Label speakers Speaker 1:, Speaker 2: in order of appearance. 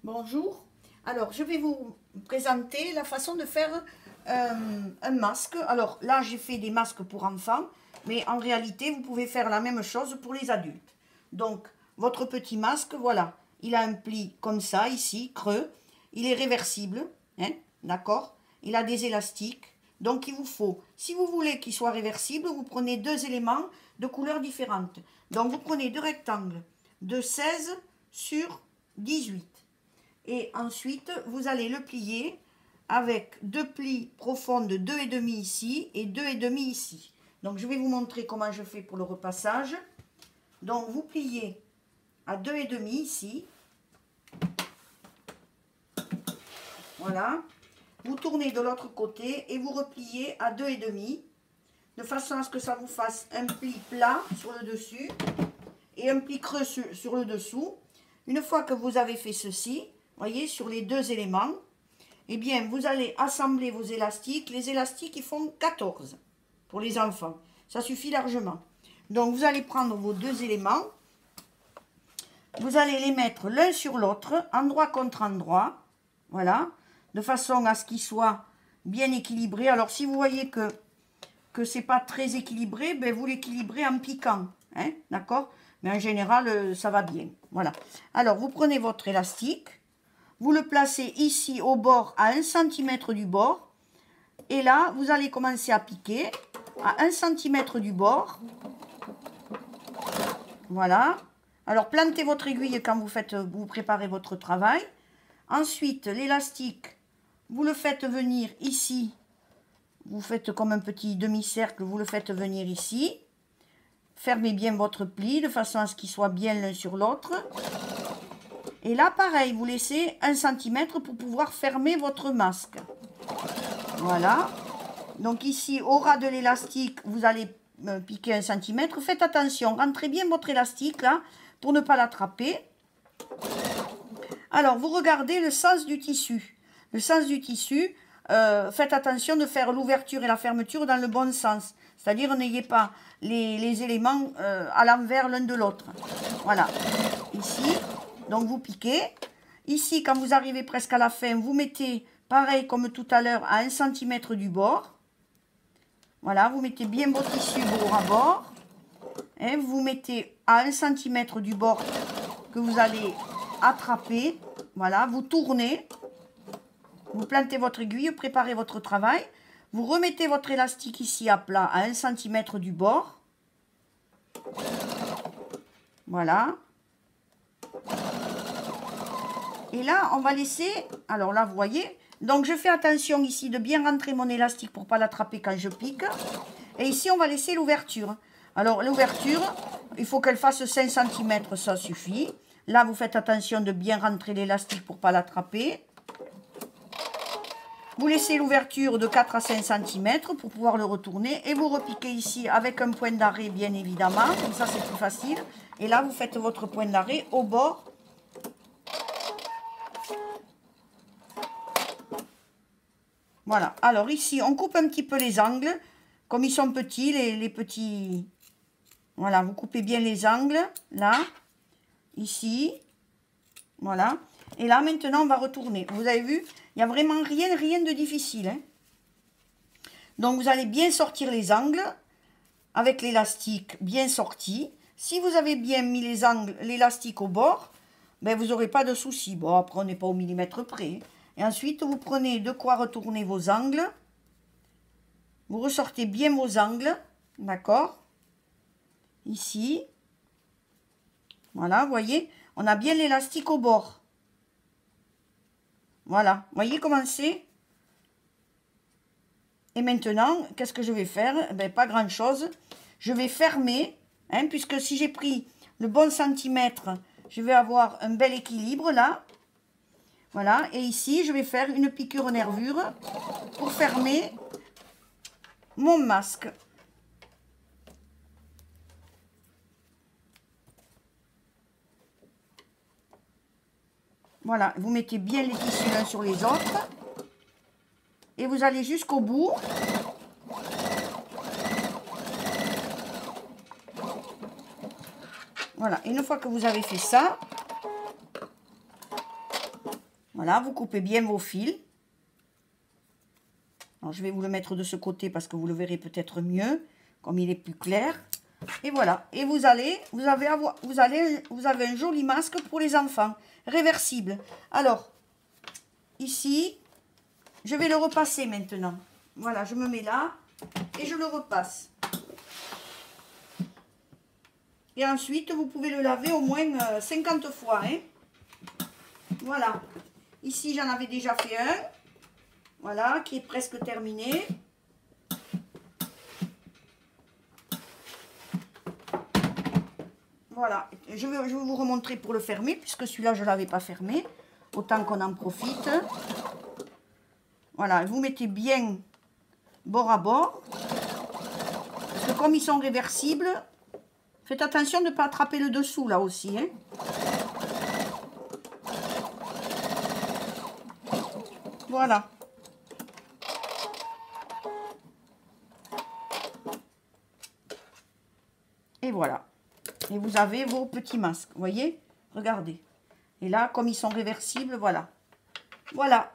Speaker 1: Bonjour. Alors, je vais vous présenter la façon de faire un masque. Alors là, j'ai fait des masques pour enfants, mais en réalité, vous pouvez faire la même chose pour les adultes. Donc, votre petit masque, voilà, il a un pli comme ça, ici, creux. Il est réversible, hein, d'accord? Il a des élastiques. Donc, il vous faut, si vous voulez qu'il soit réversible, vous prenez deux éléments de couleurs différentes. Donc, vous prenez deux rectangles de 16 sur 18. Et ensuite, vous allez le plier avec deux plis profonds de 2,5 ici et 2,5 ici. Donc, je vais vous montrer comment je fais pour le repassage. Donc, vous pliez à 2,5 ici. Voilà. Vous tournez de l'autre côté et vous repliez à 2,5 de façon à ce que ça vous fasse un pli plat sur le dessus et un pli creux sur le dessous. Une fois que vous avez fait ceci, voyez, sur les deux éléments, eh bien, vous allez assembler vos élastiques. Les élastiques, ils font 14 pour les enfants. Ça suffit largement. Donc, vous allez prendre vos deux éléments. Vous allez les mettre l'un sur l'autre, endroit contre endroit. Voilà. De façon à ce qu'ils soient bien équilibrés. Alors, si vous voyez que ce n'est pas très équilibré, ben, vous l'équilibrez en piquant. Hein, d'accord? Mais en général, ça va bien. Voilà. Alors, vous prenez votre élastique. Vous le placez ici au bord, à 1 cm du bord. Et là, vous allez commencer à piquer à 1 cm du bord. Voilà. Alors, plantez votre aiguille quand vous préparez votre travail. Ensuite, l'élastique, vous le faites venir ici. Vous faites comme un petit demi-cercle, vous le faites venir ici. Fermez bien votre pli de façon à ce qu'il soit bien l'un sur l'autre. Et là, pareil, vous laissez 1 cm pour pouvoir fermer votre masque. Voilà. Donc ici, au ras de l'élastique, vous allez piquer 1 cm. Faites attention, rentrez bien votre élastique là, pour ne pas l'attraper. Alors, vous regardez le sens du tissu. Le sens du tissu, faites attention de faire l'ouverture et la fermeture dans le bon sens. C'est-à-dire, n'ayez pas les éléments à l'envers l'un de l'autre. Voilà. Ici. Donc, vous piquez. Ici, quand vous arrivez presque à la fin, vous mettez, pareil comme tout à l'heure, à 1 cm du bord. Voilà, vous mettez bien vos tissus bord à bord. Et vous mettez à 1 cm du bord que vous allez attraper. Voilà, vous tournez. Vous plantez votre aiguille, préparez votre travail. Vous remettez votre élastique ici à plat, à 1 cm du bord. Voilà. Et là, on va laisser, alors là, vous voyez, donc je fais attention ici de bien rentrer mon élastique pour ne pas l'attraper quand je pique. Et ici, on va laisser l'ouverture. Alors, l'ouverture, il faut qu'elle fasse 5 cm, ça suffit. Là, vous faites attention de bien rentrer l'élastique pour ne pas l'attraper. Vous laissez l'ouverture de 4 à 5 cm pour pouvoir le retourner. Et vous repiquez ici avec un point d'arrêt, bien évidemment. Comme ça, c'est plus facile. Et là, vous faites votre point d'arrêt au bord. Voilà, alors ici, on coupe un petit peu les angles, comme ils sont petits, les petits... Voilà, vous coupez bien les angles, là, ici, voilà. Et là, maintenant, on va retourner. Vous avez vu, il n'y a vraiment rien de difficile. Hein. Donc, vous allez bien sortir les angles, avec l'élastique bien sorti. Si vous avez bien mis les angles, l'élastique au bord, ben, vous n'aurez pas de souci. Bon, après, on n'est pas au millimètre près. Et ensuite, vous prenez de quoi retourner vos angles. Vous ressortez bien vos angles. D'accord? Ici. Voilà, vous voyez, on a bien l'élastique au bord. Voilà, vous voyez comment c'est? Et maintenant, qu'est-ce que je vais faire? Ben, pas grand-chose. Je vais fermer, hein, puisque si j'ai pris le bon centimètre, je vais avoir un bel équilibre là. Voilà, et ici, je vais faire une piqûre nervure pour fermer mon masque. Voilà, vous mettez bien les tissus l'un sur les autres. Et vous allez jusqu'au bout. Voilà, et une fois que vous avez fait ça, Voilà, vous coupez bien vos fils. Alors, je vais vous le mettre de ce côté parce que vous le verrez peut-être mieux, comme il est plus clair. Et voilà. Et vous avez un joli masque pour les enfants, réversible. Alors, ici, je vais le repasser maintenant. Voilà, je me mets là et je le repasse. Et ensuite, vous pouvez le laver au moins 50 fois. Hein. Voilà. Ici, j'en avais déjà fait un. Voilà, qui est presque terminé. Voilà. Je vais vous remontrer pour le fermer, puisque celui-là, je ne l'avais pas fermé. Autant qu'on en profite. Voilà, vous mettez bien bord à bord. Parce que comme ils sont réversibles, faites attention de ne pas attraper le dessous, là aussi. Hein. Voilà. Et voilà. Et vous avez vos petits masques. Vous voyez? Regardez. Et là, comme ils sont réversibles, voilà. Voilà.